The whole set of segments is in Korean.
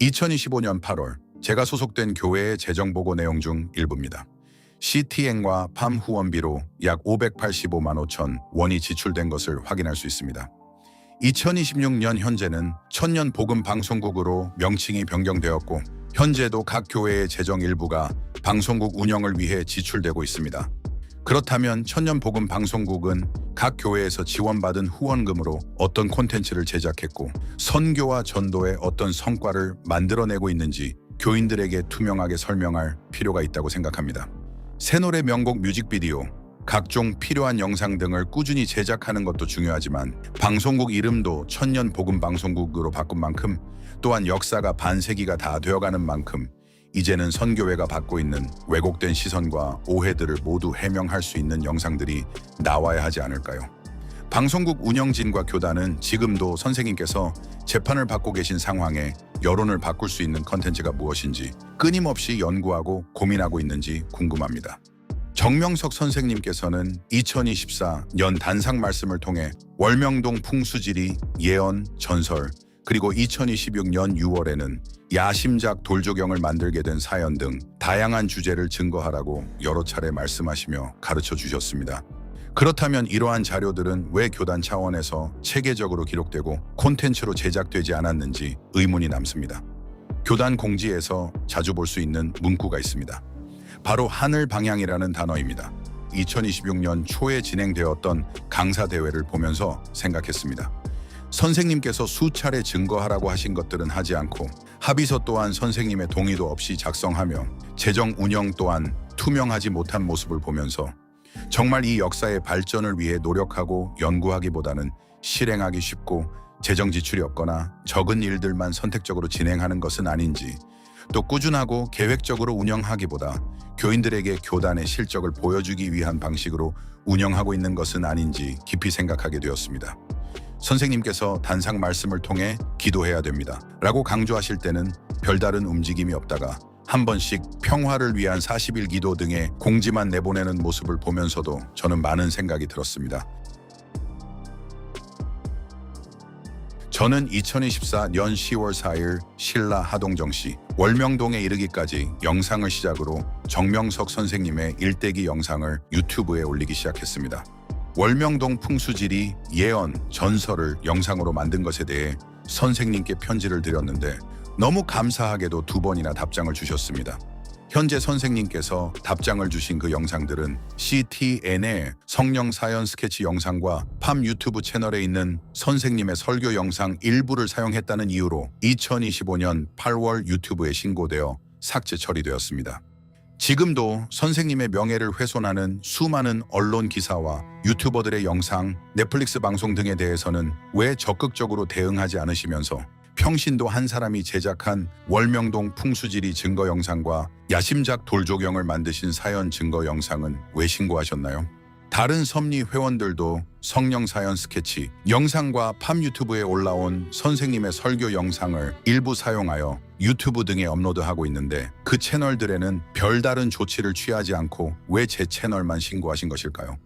2025년 8월 제가 소속된 교회의 재정보고 내용 중 일부입니다. CTN과 팜 후원비로 약 585만 5천 원이 지출된 것을 확인할 수 있습니다. 2026년 현재는 천년 복음 방송국으로 명칭이 변경되었고 현재도 각 교회의 재정 일부가 방송국 운영을 위해 지출되고 있습니다. 그렇다면 천년 복음 방송국은 각 교회에서 지원받은 후원금으로 어떤 콘텐츠를 제작했고 선교와 전도에 어떤 성과를 만들어내고 있는지 교인들에게 투명하게 설명할 필요가 있다고 생각합니다. 새 노래 명곡 뮤직비디오, 각종 필요한 영상 등을 꾸준히 제작하는 것도 중요하지만 방송국 이름도 천년 복음 방송국으로 바꾼 만큼 또한 역사가 반세기가 다 되어가는 만큼 이제는 선교회가 받고 있는 왜곡된 시선과 오해들을 모두 해명할 수 있는 영상들이 나와야 하지 않을까요? 방송국 운영진과 교단은 지금도 선생님께서 재판을 받고 계신 상황에 여론을 바꿀 수 있는 컨텐츠가 무엇인지 끊임없이 연구하고 고민하고 있는지 궁금합니다. 정명석 선생님께서는 2024년 단상 말씀을 통해 월명동 풍수지리, 예언, 전설, 그리고 2026년 6월에는 야심작 돌조경을 만들게 된 사연 등 다양한 주제를 증거하라고 여러 차례 말씀하시며 가르쳐 주셨습니다. 그렇다면 이러한 자료들은 왜 교단 차원에서 체계적으로 기록되고 콘텐츠로 제작되지 않았는지 의문이 남습니다. 교단 공지에서 자주 볼 수 있는 문구가 있습니다. 바로 하늘 방향이라는 단어입니다. 2026년 초에 진행되었던 강사 대회를 보면서 생각했습니다. 선생님께서 수차례 증거하라고 하신 것들은 하지 않고 합의서 또한 선생님의 동의도 없이 작성하며 재정 운영 또한 투명하지 못한 모습을 보면서 정말 이 역사의 발전을 위해 노력하고 연구하기보다는 실행하기 쉽고 재정 지출이 없거나 적은 일들만 선택적으로 진행하는 것은 아닌지, 또 꾸준하고 계획적으로 운영하기보다 교인들에게 교단의 실적을 보여주기 위한 방식으로 운영하고 있는 것은 아닌지 깊이 생각하게 되었습니다. 선생님께서 단상 말씀을 통해 기도해야 됩니다 라고 강조하실 때는 별다른 움직임이 없다가 한 번씩 평화를 위한 40일 기도 등의 공지만 내보내는 모습을 보면서도 저는 많은 생각이 들었습니다. 저는 2024년 10월 4일 신라 하동정시 월명동에 이르기까지 영상을 시작으로 정명석 선생님의 일대기 영상을 유튜브에 올리기 시작했습니다. 월명동 풍수지리, 예언, 전설을 영상으로 만든 것에 대해 선생님께 편지를 드렸는데 너무 감사하게도 2번이나 답장을 주셨습니다. 현재 선생님께서 답장을 주신 그 영상들은 CTN의 성령 사연 스케치 영상과 팜 유튜브 채널에 있는 선생님의 설교 영상 일부를 사용했다는 이유로 2025년 8월 유튜브에 신고되어 삭제 처리되었습니다. 지금도 선생님의 명예를 훼손하는 수많은 언론 기사와 유튜버들의 영상, 넷플릭스 방송 등에 대해서는 왜 적극적으로 대응하지 않으시면서 평신도 한 사람이 제작한 월명동 풍수지리 증거 영상과 야심작 돌조경을 만드신 사연 증거 영상은 왜 신고하셨나요? 다른 섭리 회원들도 성령 사연 스케치 영상과 팜 유튜브에 올라온 선생님의 설교 영상을 일부 사용하여 유튜브 등에 업로드하고 있는데 그 채널들에는 별다른 조치를 취하지 않고 왜 제 채널만 신고하신 것일까요?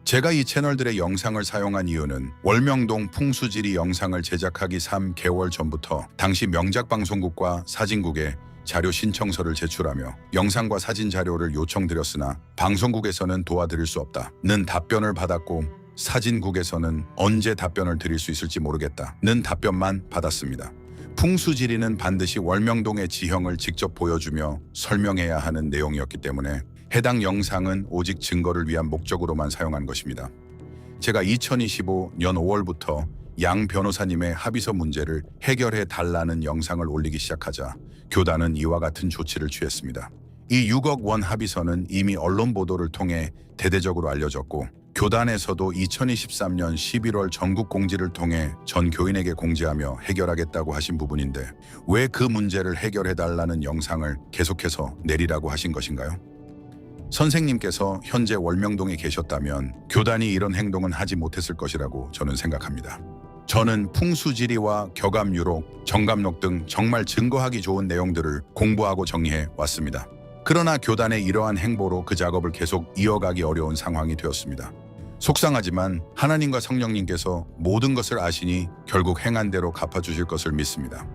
제가 이 채널들의 영상을 사용한 이유는 월명동 풍수지리 영상을 제작하기 3개월 전부터 당시 명작방송국과 사진국에 자료 신청서를 제출하며 영상과 사진 자료를 요청드렸으나 방송국에서는 도와드릴 수 없다는 답변을 받았고 사진국에서는 언제 답변을 드릴 수 있을지 모르겠다는 답변만 받았습니다. 풍수지리는 반드시 월명동의 지형을 직접 보여주며 설명해야 하는 내용이었기 때문에 해당 영상은 오직 증거를 위한 목적으로만 사용한 것입니다. 제가 2025년 5월부터 양 변호사님의 합의서 문제를 해결해 달라는 영상을 올리기 시작하자 교단은 이와 같은 조치를 취했습니다. 이 6억 원 합의서는 이미 언론 보도를 통해 대대적으로 알려졌고 교단에서도 2023년 11월 전국 공지를 통해 전 교인에게 공지하며 해결하겠다고 하신 부분인데 왜 그 문제를 해결해 달라는 영상을 계속해서 내리라고 하신 것인가요? 선생님께서 현재 월명동에 계셨다면 교단이 이런 행동은 하지 못했을 것이라고 저는 생각합니다. 저는 풍수지리와 격암유록, 정감록 등 정말 증거하기 좋은 내용들을 공부하고 정리해 왔습니다. 그러나 교단의 이러한 행보로 그 작업을 계속 이어가기 어려운 상황이 되었습니다. 속상하지만 하나님과 성령님께서 모든 것을 아시니 결국 행한 대로 갚아주실 것을 믿습니다.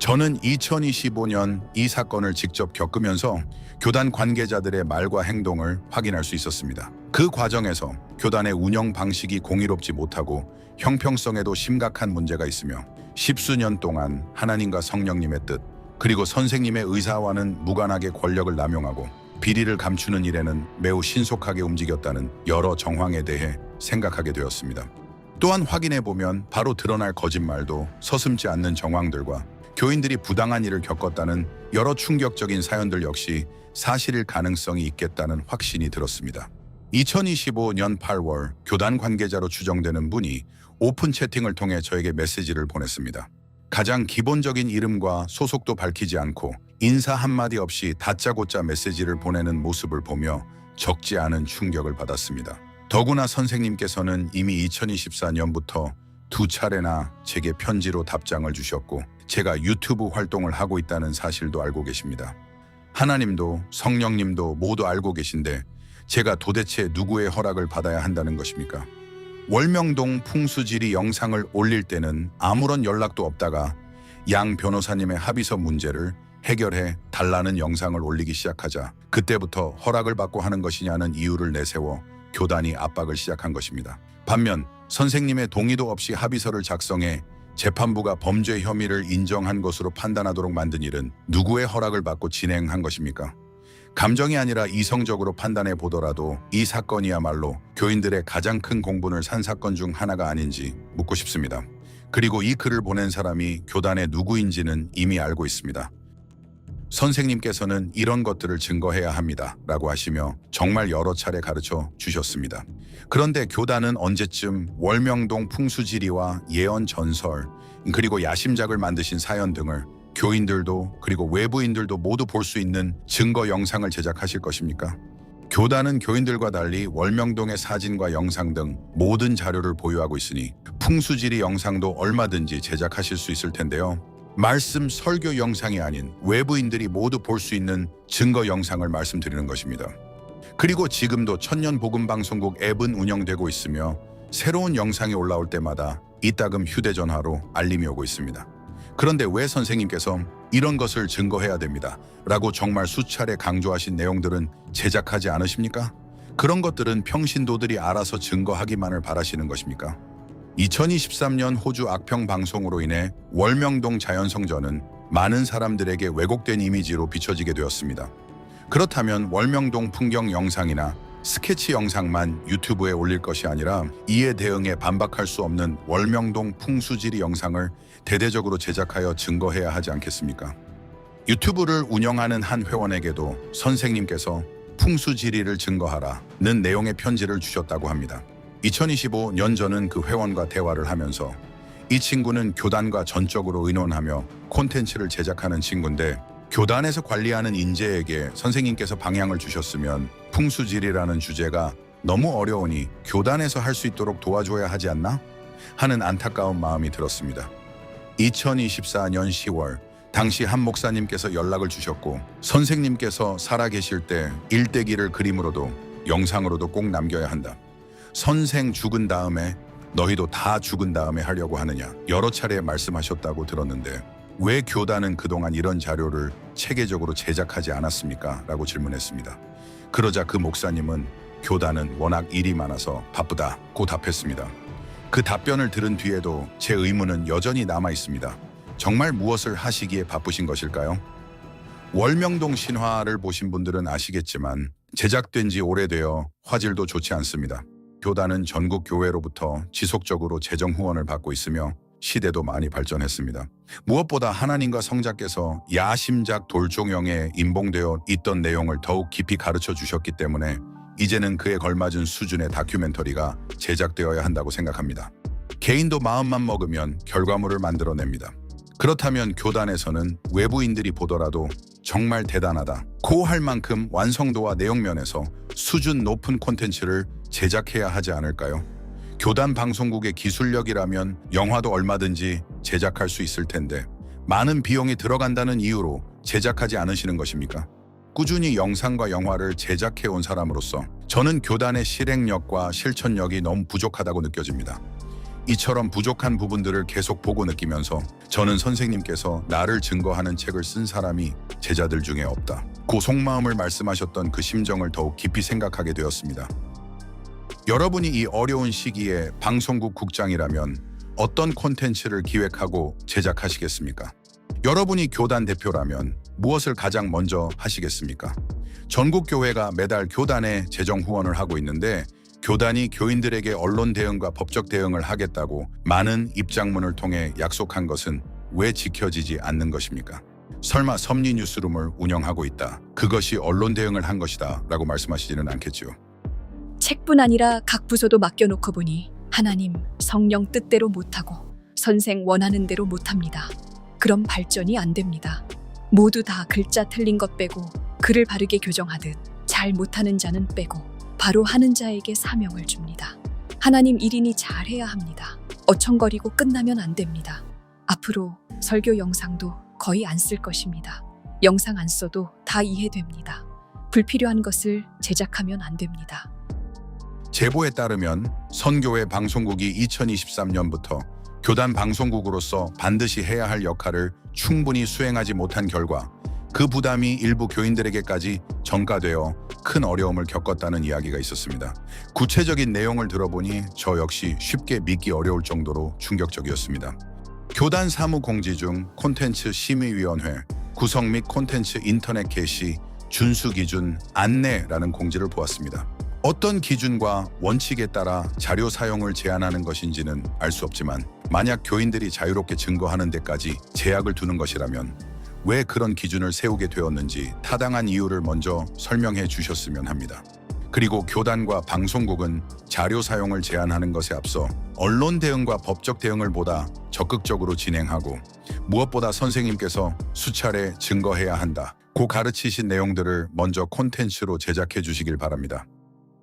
저는 2025년 이 사건을 직접 겪으면서 교단 관계자들의 말과 행동을 확인할 수 있었습니다. 그 과정에서 교단의 운영 방식이 공의롭지 못하고 형평성에도 심각한 문제가 있으며 십수년 동안 하나님과 성령님의 뜻, 그리고 선생님의 의사와는 무관하게 권력을 남용하고 비리를 감추는 일에는 매우 신속하게 움직였다는 여러 정황에 대해 생각하게 되었습니다. 또한 확인해보면 바로 드러날 거짓말도 서슴지 않는 정황들과 교인들이 부당한 일을 겪었다는 여러 충격적인 사연들 역시 사실일 가능성이 있겠다는 확신이 들었습니다. 2025년 8월 교단 관계자로 추정되는 분이 오픈 채팅을 통해 저에게 메시지를 보냈습니다. 가장 기본적인 이름과 소속도 밝히지 않고 인사 한마디 없이 다짜고짜 메시지를 보내는 모습을 보며 적지 않은 충격을 받았습니다. 더구나 선생님께서는 이미 2024년부터 2차례나 제게 편지로 답장을 주셨고 제가 유튜브 활동을 하고 있다는 사실도 알고 계십니다. 하나님도 성령님도 모두 알고 계신데 제가 도대체 누구의 허락을 받아야 한다는 것입니까? 월명동 풍수지리 영상을 올릴 때는 아무런 연락도 없다가 양 변호사님의 합의서 문제를 해결해 달라는 영상을 올리기 시작하자 그때부터 허락을 받고 하는 것이냐는 이유를 내세워 교단이 압박을 시작한 것입니다. 반면 선생님의 동의도 없이 합의서를 작성해 재판부가 범죄 혐의를 인정한 것으로 판단하도록 만든 일은 누구의 허락을 받고 진행한 것입니까? 감정이 아니라 이성적으로 판단해 보더라도 이 사건이야말로 교인들의 가장 큰 공분을 산 사건 중 하나가 아닌지 묻고 싶습니다. 그리고 이 글을 보낸 사람이 교단의 누구인지는 이미 알고 있습니다. 선생님께서는 이런 것들을 증거해야 합니다 라고 하시며 정말 여러 차례 가르쳐 주셨습니다. 그런데 교단은 언제쯤 월명동 풍수지리와 예언 전설 그리고 야심작을 만드신 사연 등을 교인들도 그리고 외부인들도 모두 볼 수 있는 증거 영상을 제작하실 것입니까? 교단은 교인들과 달리 월명동의 사진과 영상 등 모든 자료를 보유하고 있으니 풍수지리 영상도 얼마든지 제작하실 수 있을 텐데요. 말씀 설교 영상이 아닌 외부인들이 모두 볼 수 있는 증거 영상을 말씀드리는 것입니다. 그리고 지금도 천년복음방송국 앱은 운영되고 있으며 새로운 영상이 올라올 때마다 이따금 휴대전화로 알림이 오고 있습니다. 그런데 왜 선생님께서 이런 것을 증거해야 됩니다 라고 정말 수차례 강조하신 내용들은 제작하지 않으십니까? 그런 것들은 평신도들이 알아서 증거하기만을 바라시는 것입니까? 2023년 호주 악평 방송으로 인해 월명동 자연성전은 많은 사람들에게 왜곡된 이미지로 비춰지게 되었습니다. 그렇다면 월명동 풍경 영상이나 스케치 영상만 유튜브에 올릴 것이 아니라 이에 대응해 반박할 수 없는 월명동 풍수지리 영상을 대대적으로 제작하여 증거해야 하지 않겠습니까? 유튜브를 운영하는 한 회원에게도 선생님께서 풍수지리를 증거하라는 내용의 편지를 주셨다고 합니다. 2025년 저는 그 회원과 대화를 하면서 이 친구는 교단과 전적으로 의논하며 콘텐츠를 제작하는 친구인데 교단에서 관리하는 인재에게 선생님께서 방향을 주셨으면 풍수지리라는 주제가 너무 어려우니 교단에서 할 수 있도록 도와줘야 하지 않나? 하는 안타까운 마음이 들었습니다. 2024년 10월 당시 한 목사님께서 연락을 주셨고 선생님께서 살아계실 때 일대기를 그림으로도 영상으로도 꼭 남겨야 한다. 선생 죽은 다음에 너희도 다 죽은 다음에 하려고 하느냐 여러 차례 말씀하셨다고 들었는데 왜 교단은 그동안 이런 자료를 체계적으로 제작하지 않았습니까? 라고 질문했습니다. 그러자 그 목사님은 교단은 워낙 일이 많아서 바쁘다고 답했습니다. 그 답변을 들은 뒤에도 제 의문은 여전히 남아 있습니다. 정말 무엇을 하시기에 바쁘신 것일까요? 월명동 신화를 보신 분들은 아시겠지만 제작된 지 오래되어 화질도 좋지 않습니다. 교단은 전국 교회로부터 지속적으로 재정 후원을 받고 있으며 시대도 많이 발전했습니다. 무엇보다 하나님과 성자께서 야심작 돌종영에 인봉되어 있던 내용을 더욱 깊이 가르쳐 주셨기 때문에 이제는 그에 걸맞은 수준의 다큐멘터리가 제작되어야 한다고 생각합니다. 개인도 마음만 먹으면 결과물을 만들어냅니다. 그렇다면 교단에서는 외부인들이 보더라도 정말 대단하다 고 할 만큼 완성도와 내용 면에서 수준 높은 콘텐츠를 제작해야 하지 않을까요? 교단 방송국의 기술력이라면 영화도 얼마든지 제작할 수 있을 텐데 많은 비용이 들어간다는 이유로 제작하지 않으시는 것입니까? 꾸준히 영상과 영화를 제작해온 사람으로서 저는 교단의 실행력과 실천력이 너무 부족하다고 느껴집니다. 이처럼 부족한 부분들을 계속 보고 느끼면서 저는 선생님께서 나를 증거하는 책을 쓴 사람이 제자들 중에 없다. 그 속마음을 말씀하셨던 그 심정을 더욱 깊이 생각하게 되었습니다. 여러분이 이 어려운 시기에 방송국 국장이라면 어떤 콘텐츠를 기획하고 제작하시겠습니까? 여러분이 교단 대표라면 무엇을 가장 먼저 하시겠습니까? 전국 교회가 매달 교단에 재정 후원을 하고 있는데 교단이 교인들에게 언론 대응과 법적 대응을 하겠다고 많은 입장문을 통해 약속한 것은 왜 지켜지지 않는 것입니까? 설마 섭리 뉴스룸을 운영하고 있다. 그것이 언론 대응을 한 것이다. 라고 말씀하시지는 않겠지요. 책뿐 아니라 각 부서도 맡겨놓고 보니 하나님, 성령 뜻대로 못하고 선생 원하는 대로 못합니다. 그럼 발전이 안 됩니다. 모두 다 글자 틀린 것 빼고 글을 바르게 교정하듯 잘 못하는 자는 빼고 바로 하는 자에게 사명을 줍니다. 하나님 일인이 잘해야 합니다. 어청거리고 끝나면 안 됩니다. 앞으로 설교 영상도 거의 안 쓸 것입니다. 영상 안 써도 다 이해됩니다. 불필요한 것을 제작하면 안 됩니다. 제보에 따르면 선교회 방송국이 2023년부터 교단 방송국으로서 반드시 해야 할 역할을 충분히 수행하지 못한 결과 그 부담이 일부 교인들에게까지 전가되어 큰 어려움을 겪었다는 이야기가 있었습니다. 구체적인 내용을 들어보니 저 역시 쉽게 믿기 어려울 정도로 충격적이었습니다. 교단 사무 공지 중 콘텐츠 심의위원회, 구성 및 콘텐츠 인터넷 게시, 준수 기준, 안내라는 공지를 보았습니다. 어떤 기준과 원칙에 따라 자료 사용을 제한하는 것인지는 알 수 없지만 만약 교인들이 자유롭게 증거하는 데까지 제약을 두는 것이라면 왜 그런 기준을 세우게 되었는지 타당한 이유를 먼저 설명해 주셨으면 합니다. 그리고 교단과 방송국은 자료 사용을 제한하는 것에 앞서 언론 대응과 법적 대응을 보다 적극적으로 진행하고 무엇보다 선생님께서 수차례 증거해야 한다. 고 가르치신 내용들을 먼저 콘텐츠로 제작해 주시길 바랍니다.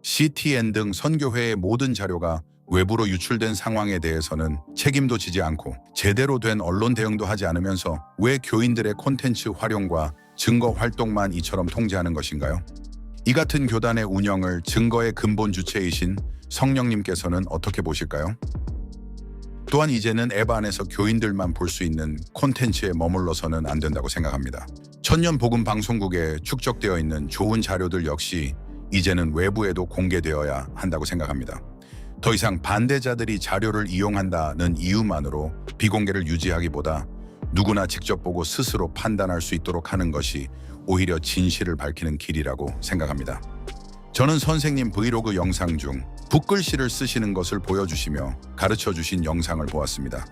CTN 등 선교회의 모든 자료가 외부로 유출된 상황에 대해서는 책임도 지지 않고 제대로 된 언론 대응도 하지 않으면서 왜 교인들의 콘텐츠 활용과 증거 활동만 이처럼 통제하는 것인가요? 이 같은 교단의 운영을 증거의 근본 주체이신 성령님께서는 어떻게 보실까요? 또한 이제는 앱 안에서 교인들만 볼 수 있는 콘텐츠에 머물러서는 안 된다고 생각합니다. 천년 복음 방송국에 축적되어 있는 좋은 자료들 역시 이제는 외부에도 공개되어야 한다고 생각합니다. 더 이상 반대자들이 자료를 이용한다는 이유만으로 비공개를 유지하기보다 누구나 직접 보고 스스로 판단할 수 있도록 하는 것이 오히려 진실을 밝히는 길이라고 생각합니다. 저는 선생님 브이로그 영상 중 붓글씨를 쓰시는 것을 보여주시며 가르쳐 주신 영상을 보았습니다.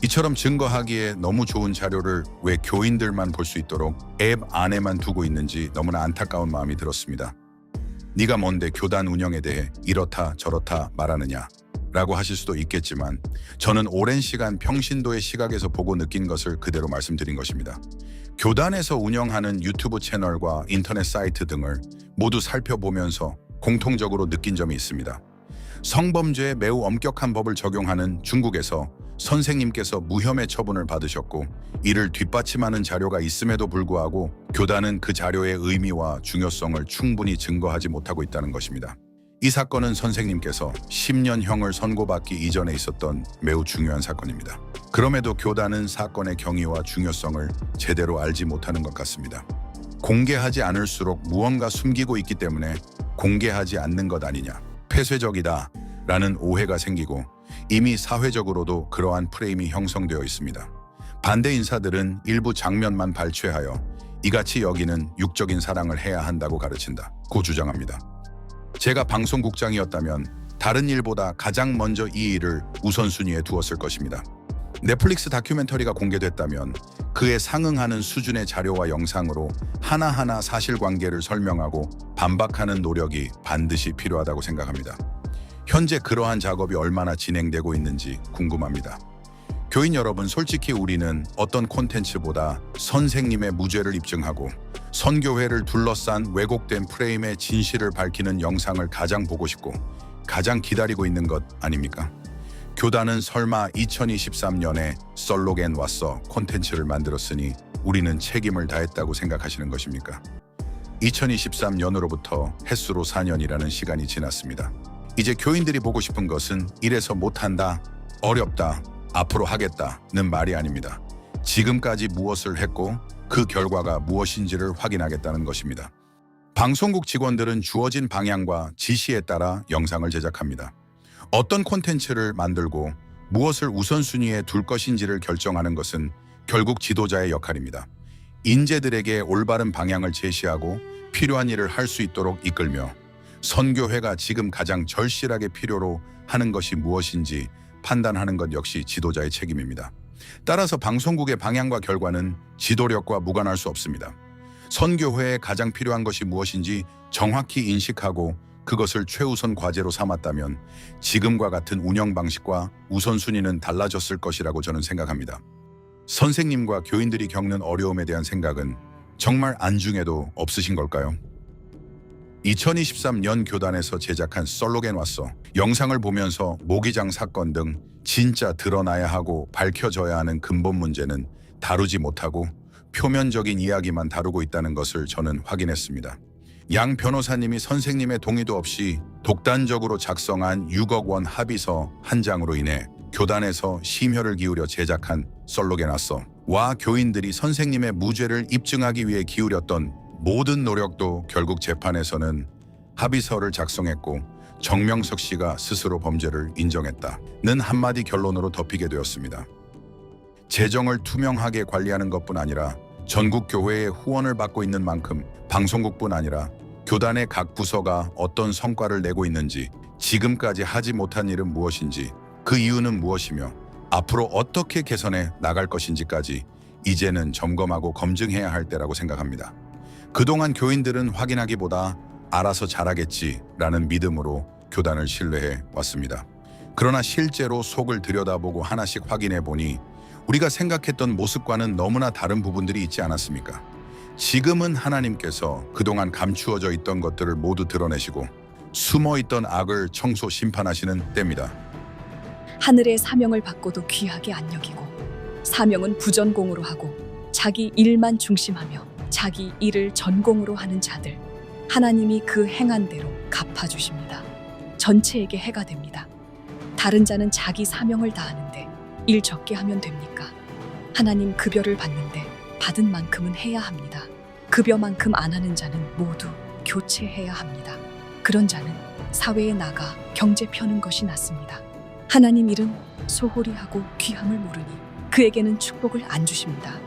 이처럼 증거하기에 너무 좋은 자료를 왜 교인들만 볼 수 있도록 앱 안에만 두고 있는지 너무나 안타까운 마음이 들었습니다. 네가 뭔데 교단 운영에 대해 이렇다 저렇다 말하느냐 라고 하실 수도 있겠지만 저는 오랜 시간 평신도의 시각에서 보고 느낀 것을 그대로 말씀드린 것입니다. 교단에서 운영하는 유튜브 채널과 인터넷 사이트 등을 모두 살펴보면서 공통적으로 느낀 점이 있습니다. 성범죄에 매우 엄격한 법을 적용하는 중국에서 선생님께서 무혐의 처분을 받으셨고 이를 뒷받침하는 자료가 있음에도 불구하고 교단은 그 자료의 의미와 중요성을 충분히 증거하지 못하고 있다는 것입니다. 이 사건은 선생님께서 10년형을 선고받기 이전에 있었던 매우 중요한 사건입니다. 그럼에도 교단은 사건의 경위와 중요성을 제대로 알지 못하는 것 같습니다. 공개하지 않을수록 무언가 숨기고 있기 때문에 공개하지 않는 것 아니냐, 폐쇄적이다 라는 오해가 생기고 이미 사회적으로도 그러한 프레임이 형성되어 있습니다. 반대 인사들은 일부 장면만 발췌하여 이같이 여기는 육적인 사랑을 해야 한다고 가르친다고 주장합니다. 제가 방송국장이었다면 다른 일보다 가장 먼저 이 일을 우선순위에 두었을 것입니다. 넷플릭스 다큐멘터리가 공개됐다면 그에 상응하는 수준의 자료와 영상으로 하나하나 사실관계를 설명하고 반박하는 노력이 반드시 필요하다고 생각합니다. 현재 그러한 작업이 얼마나 진행되고 있는지 궁금합니다. 교인 여러분, 솔직히 우리는 어떤 콘텐츠보다 선생님의 무죄를 입증하고 선교회를 둘러싼 왜곡된 프레임의 진실을 밝히는 영상을 가장 보고 싶고 가장 기다리고 있는 것 아닙니까? 교단은 설마 2023년에 썰로겐 왔어 콘텐츠를 만들었으니 우리는 책임을 다했다고 생각하시는 것입니까? 2023년으로부터 햇수로 4년이라는 시간이 지났습니다. 이제 교인들이 보고 싶은 것은 이래서 못한다, 어렵다, 앞으로 하겠다는 말이 아닙니다. 지금까지 무엇을 했고 그 결과가 무엇인지를 확인하겠다는 것입니다. 방송국 직원들은 주어진 방향과 지시에 따라 영상을 제작합니다. 어떤 콘텐츠를 만들고 무엇을 우선순위에 둘 것인지를 결정하는 것은 결국 지도자의 역할입니다. 인재들에게 올바른 방향을 제시하고 필요한 일을 할 수 있도록 이끌며 선교회가 지금 가장 절실하게 필요로 하는 것이 무엇인지 판단하는 것 역시 지도자의 책임입니다. 따라서 방송국의 방향과 결과는 지도력과 무관할 수 없습니다. 선교회에 가장 필요한 것이 무엇인지 정확히 인식하고 그것을 최우선 과제로 삼았다면 지금과 같은 운영 방식과 우선순위는 달라졌을 것이라고 저는 생각합니다. 선생님과 교인들이 겪는 어려움에 대한 생각은 정말 안중에도 없으신 걸까요? 2023년 교단에서 제작한 솔로겐 왔어 영상을 보면서 모기장 사건 등 진짜 드러나야 하고 밝혀져야 하는 근본 문제는 다루지 못하고 표면적인 이야기만 다루고 있다는 것을 저는 확인했습니다. 양 변호사님이 선생님의 동의도 없이 독단적으로 작성한 6억 원 합의서 한 장으로 인해 교단에서 심혈을 기울여 제작한 솔로겐 왔어와 교인들이 선생님의 무죄를 입증하기 위해 기울였던 모든 노력도 결국 재판에서는 합의서를 작성했고 정명석 씨가 스스로 범죄를 인정했다는 한마디 결론으로 덮이게 되었습니다. 재정을 투명하게 관리하는 것뿐 아니라 전국 교회의 후원을 받고 있는 만큼 방송국뿐 아니라 교단의 각 부서가 어떤 성과를 내고 있는지, 지금까지 하지 못한 일은 무엇인지, 그 이유는 무엇이며 앞으로 어떻게 개선해 나갈 것인지까지 이제는 점검하고 검증해야 할 때라고 생각합니다. 그동안 교인들은 확인하기보다 알아서 잘하겠지라는 믿음으로 교단을 신뢰해 왔습니다. 그러나 실제로 속을 들여다보고 하나씩 확인해 보니 우리가 생각했던 모습과는 너무나 다른 부분들이 있지 않았습니까? 지금은 하나님께서 그동안 감추어져 있던 것들을 모두 드러내시고 숨어있던 악을 청소 심판하시는 때입니다. 하늘의 사명을 받고도 귀하게 안 여기고 사명은 부전공으로 하고 자기 일만 중심하며 자기 일을 전공으로 하는 자들, 하나님이 그 행한 대로 갚아주십니다. 전체에게 해가 됩니다. 다른 자는 자기 사명을 다하는데 일 적게 하면 됩니까? 하나님 급여를 받는데 받은 만큼은 해야 합니다. 급여만큼 안 하는 자는 모두 교체해야 합니다. 그런 자는 사회에 나가 경제 펴는 것이 낫습니다. 하나님 이름 소홀히 하고 귀함을 모르니 그에게는 축복을 안 주십니다.